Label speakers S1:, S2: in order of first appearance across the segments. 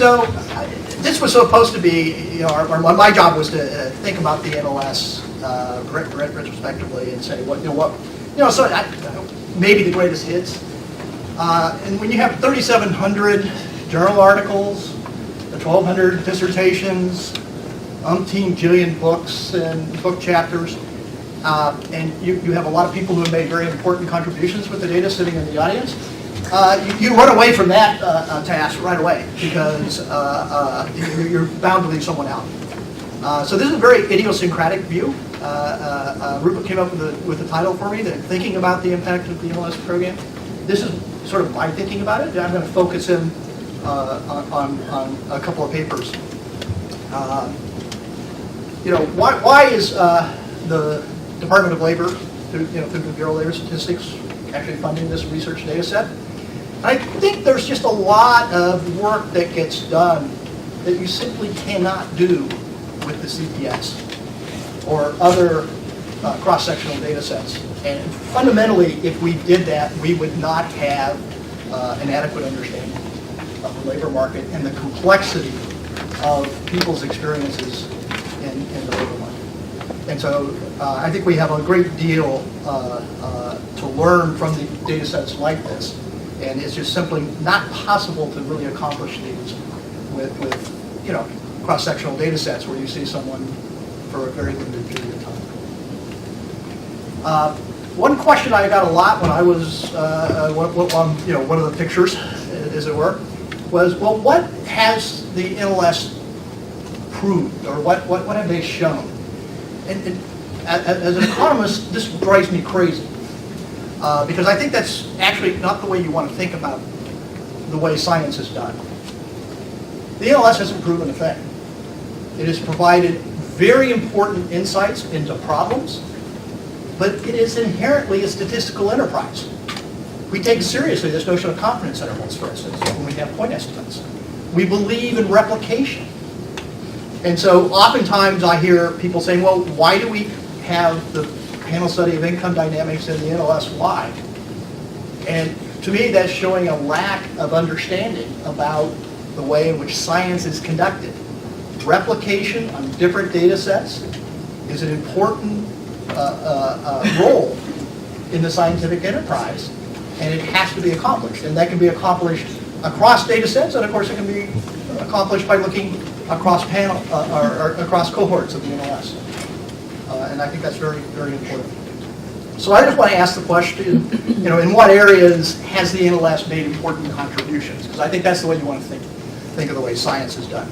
S1: So this was supposed to be, my job was to think about the NLS retrospectively and say maybe the greatest hits. And when you have 3,700 journal articles, 1,200 dissertations, umpteen jillion books and book chapters, and you have a lot of people who have made very important contributions with the data sitting in the audience, you run away from that task right away because you're bound to leave someone out. So this is a very idiosyncratic view. Rupert came up with the title for me, Thinking About the Impact of the NLS Program. This is sort of my thinking about it. I'm going to focus in on a couple of papers. Why is the Department of Labor, through the Bureau of Labor Statistics, actually funding this research data set? And I think there's just a lot of work that gets done that you simply cannot do with the CPS or other cross-sectional data sets. And fundamentally, if we did that, we would not have an adequate understanding of the labor market and the complexity of people's experiences in the labor market. And so I think we have a great deal to learn from the data sets like this. And it's just simply not possible to really accomplish these with cross-sectional data sets where you see someone for a very limited period of time. One question I got a lot when I was one of the pictures, as it were, was, well, what has the NLS proved, or what have they shown? And as an economist, this drives me crazy because I think that's actually not the way you want to think about the way science is done. The NLS hasn't proven a thing. It has provided very important insights into problems, but it is inherently a statistical enterprise. We take seriously this notion of confidence intervals, for instance, when we have point estimates. We believe in replication. And so oftentimes I hear people saying, well, why do we have the panel study of income dynamics in the NLS? Why? And to me, that's showing a lack of understanding about the way in which science is conducted. Replication on different data sets is an important role in the scientific enterprise, and it has to be accomplished. And that can be accomplished across data sets, and of course it can be accomplished by looking across panel or across cohorts of the NLS. And I think that's very, very important. So I just want to ask the question, in what areas has the NLS made important contributions? Because I think that's the way you want to think of the way science is done.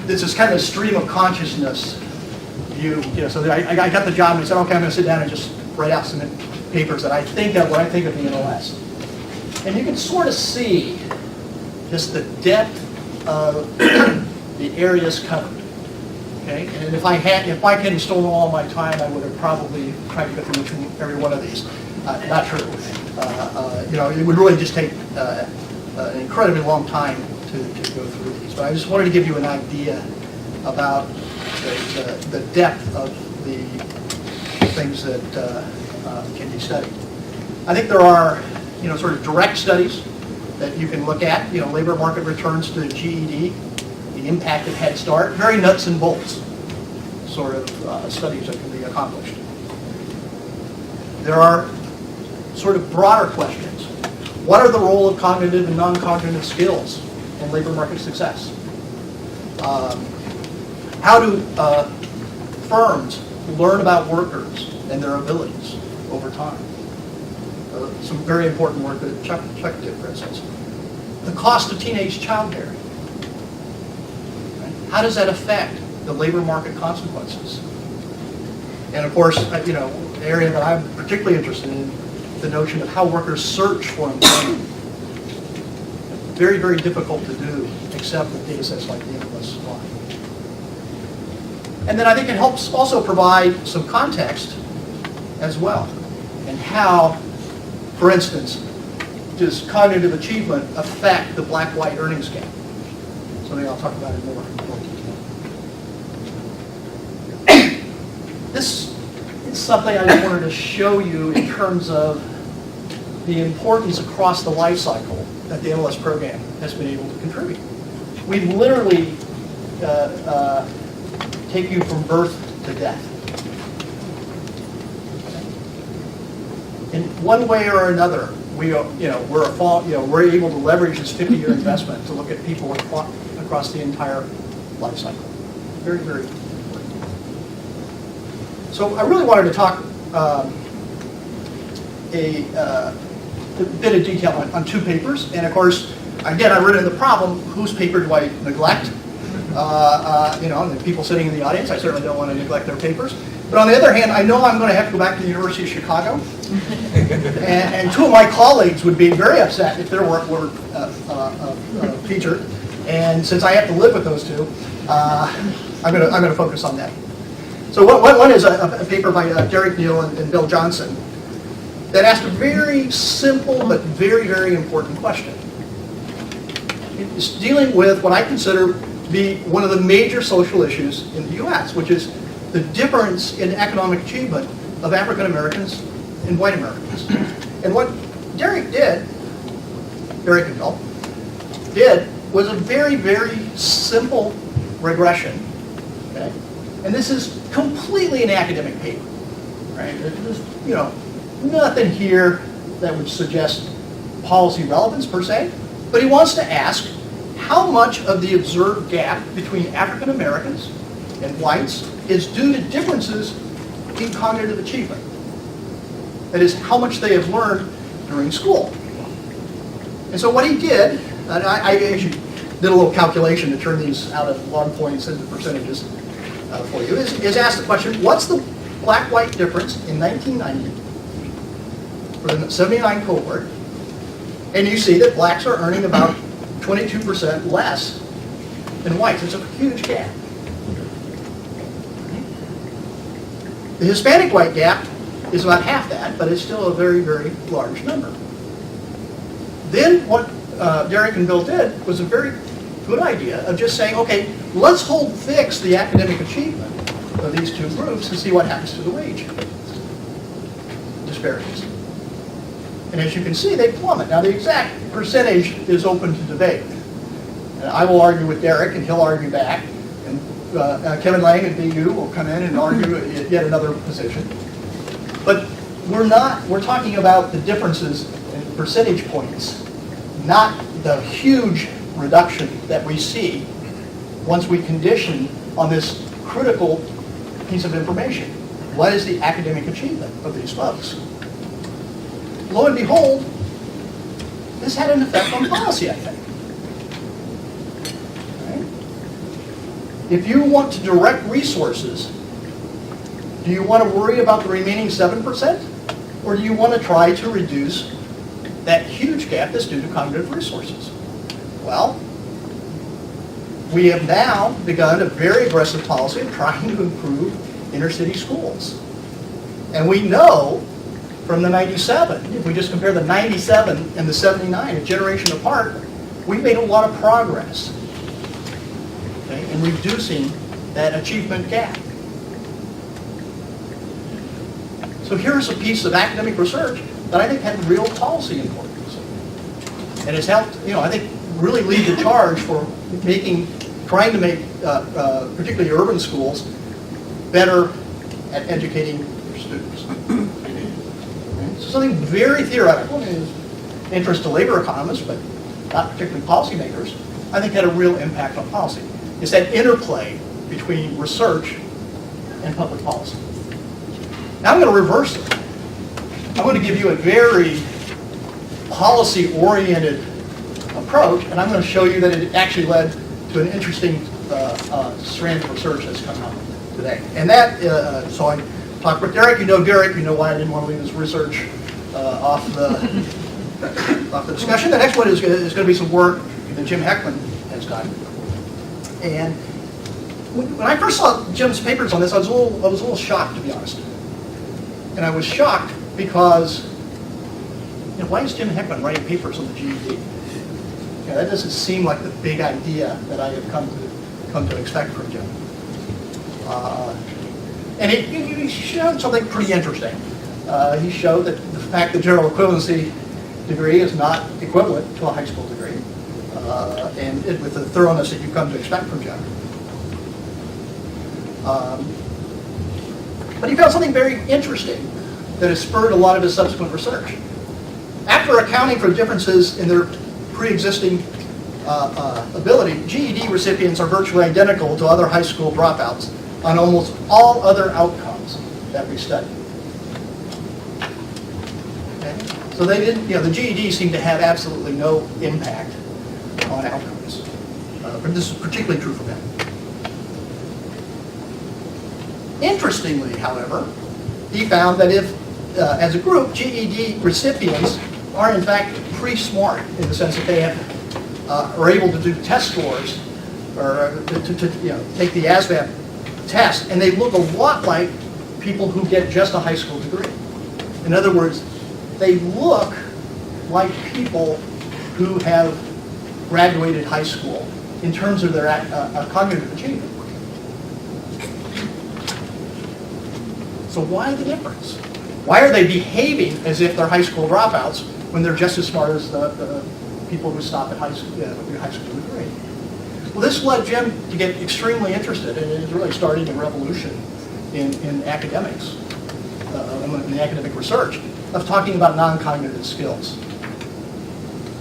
S1: This is kind of a stream of consciousness view. So I got the job and I said, okay, I'm going to sit down and just write out some papers that I think of when I think of the NLS. And you can sort of see just the depth of the areas covered. Okay, and if I hadn't stolen all my time, I would have probably tried to go through every one of these. Not true. It would really just take an incredibly long time to go through these. But I just wanted to give you an idea about the depth of the things that can be studied. I think there are, sort of direct studies that you can look at. Labor market returns to GED, the impact of Head Start, very nuts and bolts sort of studies that can be accomplished. There are sort of broader questions. What are the role of cognitive and non-cognitive skills in labor market success? How do firms learn about workers and their abilities over time? Some very important work that Chuck did, for instance. The cost of teenage childcare. Right? How does that affect the labor market consequences? And of course, the area that I'm particularly interested in, the notion of how workers search for employment. Very, very difficult to do, except with data sets like the NLS supply. And then I think it helps also provide some context as well, and how, for instance, does cognitive achievement affect the black-white earnings gap? Something I'll talk about in more detail. This is something I just wanted to show you in terms of the importance across the life cycle that the NLS program has been able to contribute. We literally take you from birth to death. In one way or another, we're able to leverage this 50-year investment to look at people across the entire life cycle. Very, very important. So I really wanted to talk a bit of detail on two papers, and of course, again, I wrote in the problem, whose paper do I neglect? And the people sitting in the audience, I certainly don't want to neglect their papers. But on the other hand, I know I'm going to have to go back to the University of Chicago, and two of my colleagues would be very upset if their work were featured. And since I have to live with those two, I'm going to focus on that. So one is a paper by Derek Neal and Bill Johnson that asked a very simple but very, very important question. It's dealing with what I consider to be one of the major social issues in the U.S., which is the difference in economic achievement of African Americans and white Americans. And what Derek and Bill did was a very, very simple regression. Okay? And this is completely an academic paper. Right? There's nothing here that would suggest policy relevance per se, but he wants to ask how much of the observed gap between African Americans and whites is due to differences in cognitive achievement. That is, how much they have learned during school. And so what he did, and I actually did a little calculation to turn these out of log points into percentages for you, is ask the question, what's the black-white difference in 1990 for the 79 cohort? And you see that blacks are earning about 22% less than whites. It's a huge gap. The Hispanic white gap is about half that, but it's still a very, very large number. Then what Derek and Bill did was a very good idea of just saying, okay, let's hold fixed the academic achievement of these two groups and see what happens to the wage disparities. And as you can see, they plummet. Now, the exact percentage is open to debate. And I will argue with Derek, and he'll argue back. And Kevin Lang at BU will come in and argue yet another position. But we're talking about the differences in percentage points, not the huge reduction that we see once we condition on this critical piece of information. What is the academic achievement of these folks? Lo and behold, this had an effect on policy, I think. Right? If you want to direct resources, do you want to worry about the remaining 7%? Or do you want to try to reduce that huge gap that's due to cognitive resources? Well, we have now begun a very aggressive policy of trying to improve inner city schools. And we know from the 97, if we just compare the 97 and the 79, a generation apart, we made a lot of progress, okay, in reducing that achievement gap. So here's a piece of academic research that I think had real policy importance. And has helped, I think, really lead the charge for trying to make particularly urban schools better at educating their students. So something very theoretical, and is interest to labor economists, but not particularly policymakers, I think had a real impact on policy. It's that interplay between research and public policy. Now I'm going to reverse it. I'm going to give you a very policy-oriented approach, and I'm going to show you that it actually led to an interesting strand of research that's come out today. And that, so I talked with Derek. You know Derek. You know why I didn't want to leave this research off the discussion. The next one is going to be some work that Jim Heckman has done. And when I first saw Jim's papers on this, I was a little shocked, to be honest. And I was shocked because, why is Jim Heckman writing papers on the GED? That doesn't seem like the big idea that I have come to expect from Jim. And he showed something pretty interesting. He showed that the fact that general equivalency degree is not equivalent to a high school degree, and with the thoroughness that you've come to expect from Jeff. But he found something very interesting that has spurred a lot of his subsequent research. After accounting for differences in their pre-existing ability, GED recipients are virtually identical to other high school dropouts on almost all other outcomes that we studied. Okay? So they didn't, the GED seemed to have absolutely no impact on outcomes. But this is particularly true for men. Interestingly, however, he found that if, as a group, GED recipients are in fact pretty smart in the sense that they are able to do test scores or to take the ASVAB test, and they look a lot like people who get just a high school degree. In other words, they look like people who have graduated high school in terms of their cognitive achievement. So why the difference? Why are they behaving as if they're high school dropouts when they're just as smart as the people who stop at high school degree? Well, this led Jim to get extremely interested, and it is really starting a revolution in academics, in the academic research, of talking about non-cognitive skills.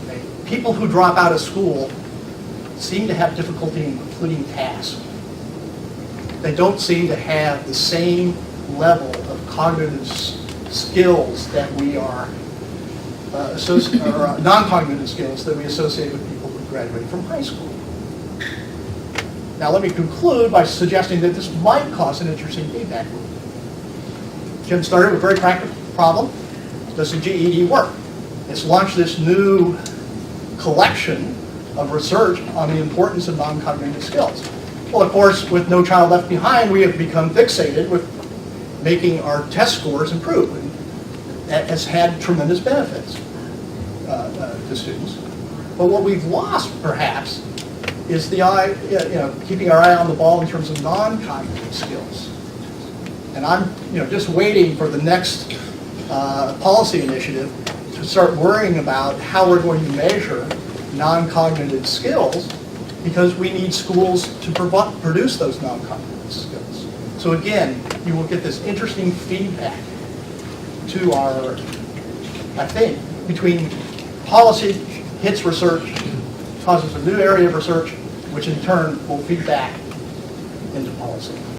S1: Okay? People who drop out of school seem to have difficulty in completing tasks. They don't seem to have the same level of cognitive skills that we are non-cognitive skills that we associate with people who graduated from high school. Now let me conclude by suggesting that this might cause an interesting feedback loop. Jim started with a very practical problem. Does the GED work? It's launched this new collection of research on the importance of non-cognitive skills. Well, of course, with No Child Left Behind, we have become fixated with making our test scores improve. And that has had tremendous benefits to students. But what we've lost, perhaps, is keeping our eye on the ball in terms of non-cognitive skills. And I'm just waiting for the next policy initiative to start worrying about how we're going to measure non-cognitive skills, because we need schools to produce those non-cognitive skills. So again, you will get this interesting feedback to our, I think, between policy hits research, causes a new area of research, which in turn will feed back into policy.